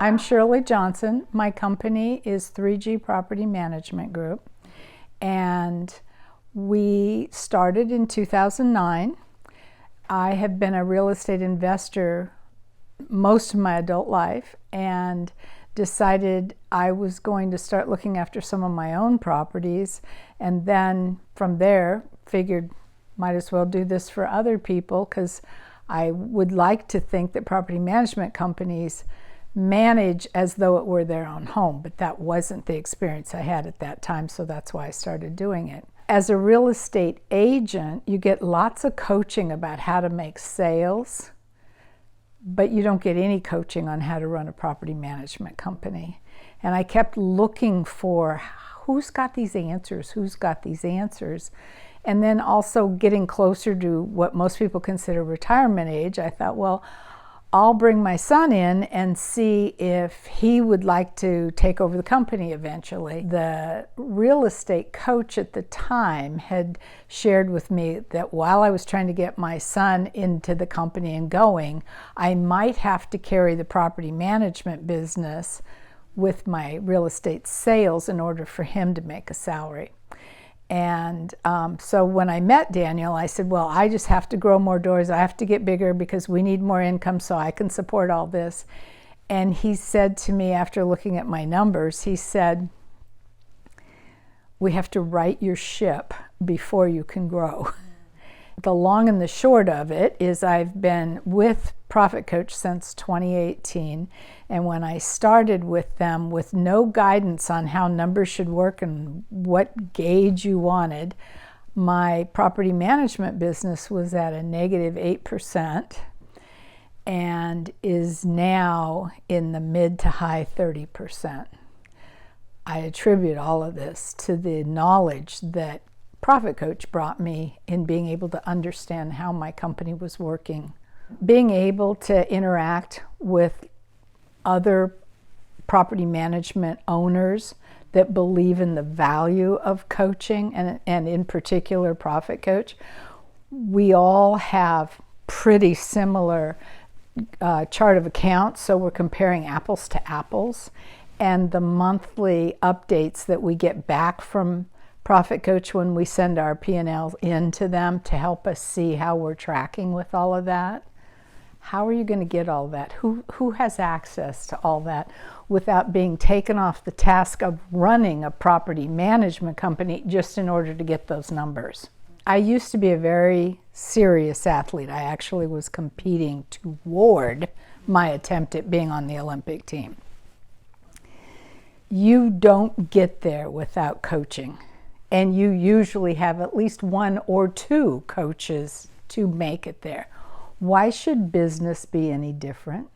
I'm Shirley Johnson. My company is 3G Property Management Group, and we started in 2009. I have been a real estate investor most of my adult life and decided I was going to start looking after some of my own properties, and then from there figured might as well do this for other people, because I would like to think that property management companies manage as though it were their own home, but that wasn't the experience I had at that time, so that's why I started doing it. As a real estate agent, you get lots of coaching about how to make sales, but you don't get any coaching on how to run a property management company. And I kept looking for who's got these answers, who's got these answers. And then also getting closer to what most people consider retirement age, I thought, well, I'll bring my son in and see if he would like to take over the company eventually. The real estate coach at the time had shared with me that while I was trying to get my son into the company and going, I might have to carry the property management business with my real estate sales in order for him to make a salary. And so when I met Daniel, I said, well, I just have to grow more doors. I have to get bigger because we need more income so I can support all this. And he said to me, after looking at my numbers, he said, we have to right your ship before you can grow. The long and the short of it is I've been with ProfitCoach since 2018, and when I started with them with no guidance on how numbers should work and what gauge you wanted, my property management business was at a negative 8% and is now in the mid to high 30%. I attribute all of this to the knowledge that ProfitCoach brought me in being able to understand how my company was working. Being able to interact with other property management owners that believe in the value of coaching, and in particular ProfitCoach. We all have pretty similar chart of accounts, so we're comparing apples to apples. And the monthly updates that we get back from ProfitCoach when we send our P&L in to them to help us see how we're tracking with all of that. How are you going to get all that? Who has access to all that without being taken off the task of running a property management company just in order to get those numbers? I used to be a very serious athlete. I actually was competing toward my attempt at being on the Olympic team. You don't get there without coaching. And you usually have at least one or two coaches to make it there. Why should business be any different?